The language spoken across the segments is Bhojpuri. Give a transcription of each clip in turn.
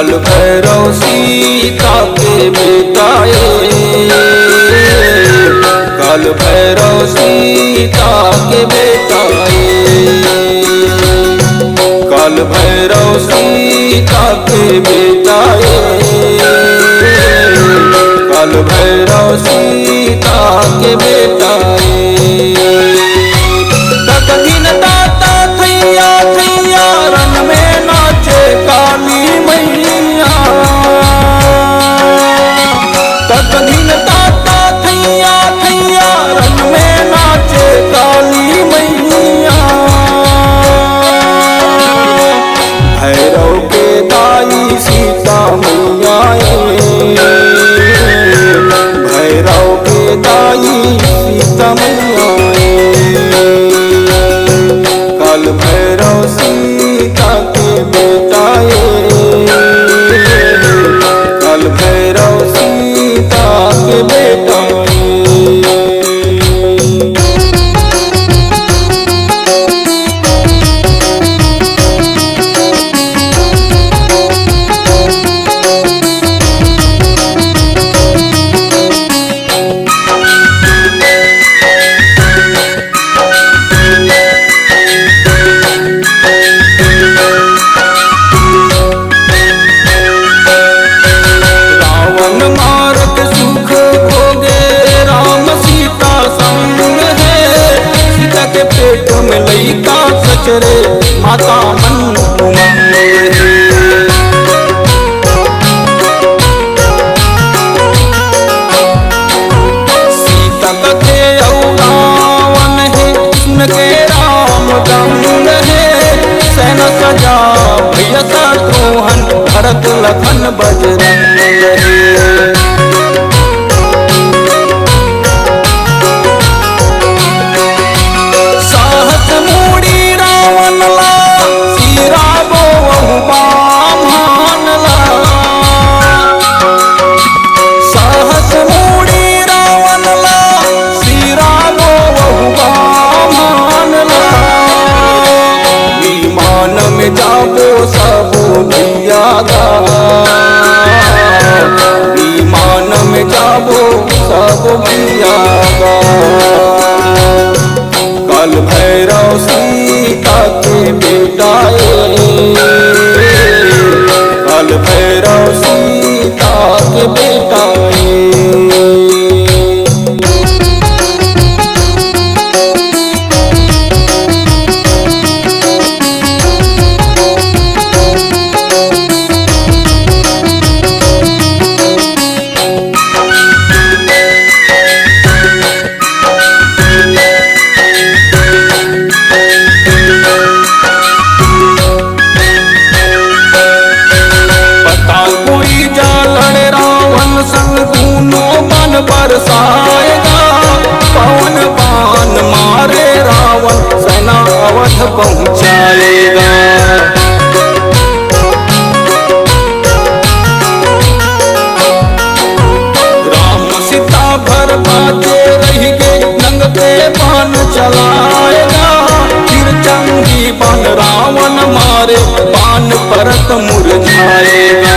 काल भैरव सीता के बेटाए, काल भैरव सीता के बेटाए, काल भैरव सीता के बेटाए, काल भैरव सीता के बेटाए। तकदीन दाता थैया थैया रन में नाचे काली मैया, तकदीन दाता थैया थैया रन में नाचे काली मैया। भैरव के दाई सीता मैया, भैरव के दाई सीता मैया, काल भैरव सीता के बेटाए, काल भैरव सीता के बेटाए। पेट में लइका सचरे माता मन उमंग है, सीता कथे और रावण है, सुन के राम दंग है, सेना सजा भैया शत्रुघ्न भरत लखन बजरंग है। जाबो सब भैया गा, विमान में जाबो सब भैया गा, काल भैरव सीता के बेटाए, काल भैरव सीता के बेटाए। बरसाएगा पवन बाण मारे रावण, सेना अवध पहुँचाएगा। राम सीता भर बाजे रह गए, नंग के बाण चलाएगा, फिर चंगी बाण रावण मारे, बाण परत मुरझाएगा।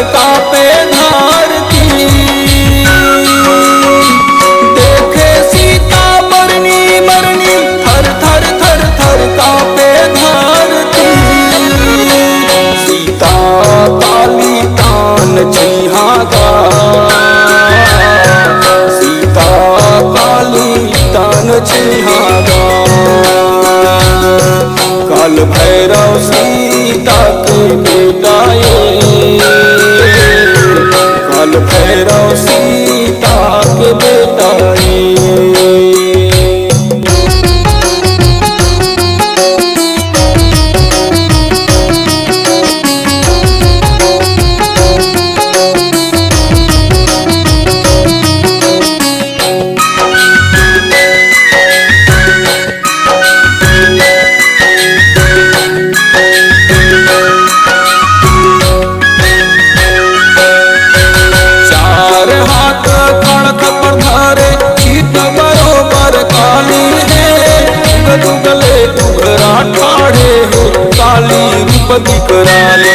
कापे धरती, देखे सीता बरनी बरनी, थर थर थर थर कापे धरती। सीता काली तान छिहागा, सीता काली तान छिहागा, काल भैरव सीता के बेटाए, काल भैरव सीता के बेटाए। विकराले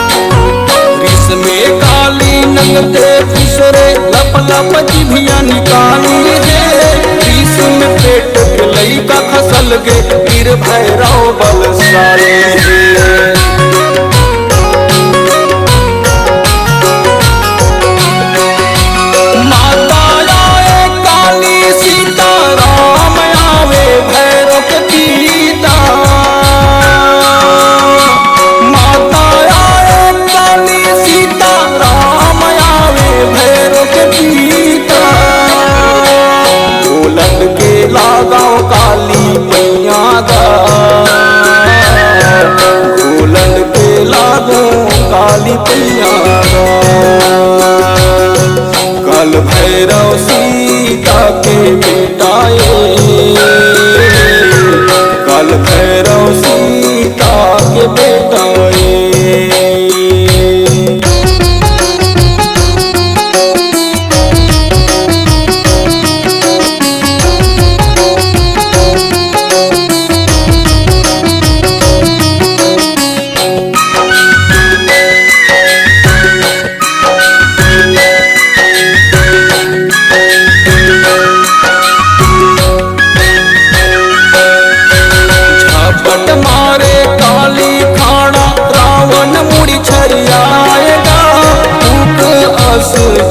रिस में काली नंगते फिसरे लप लप जिभिया निकाली है रिस में पेट के लइका खसल गे वीर भैरव बलशाली है लगाओ काली मैया घोलन के लागो काली मैया कल भैरव सीता के बेटाए कल भैरव सीता के बेटाए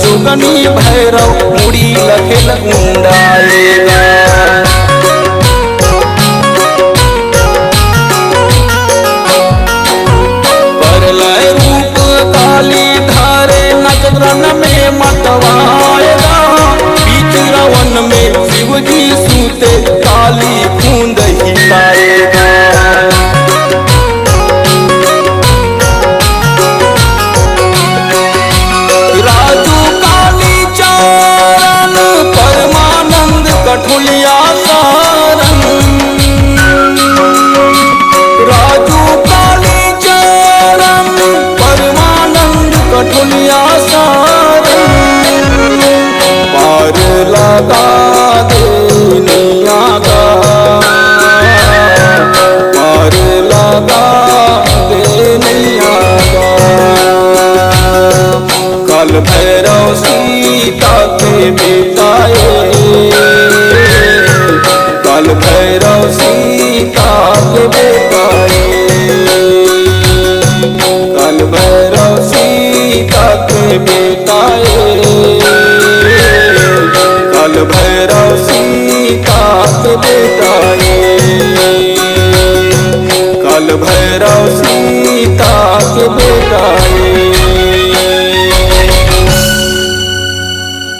जोगनी भैरव मुड़ी लखेल उंडाएगा परलय रूप काली धारे नजरन में मतवाएगा बीच रवन में शिव जी सूते काली खूंद हिलाएगा कठुलिया सारंग राजू काली चरण परमानंद कठुलिया सारंग पार लगा दे नैया का पार लगा दे नैया का कल भैरव सीता के बेटाए कल भैरव सीता के बेटाए कल भैरव सीता के बेटाए कल भैरव सीता के बेटाए कल भैरव सीता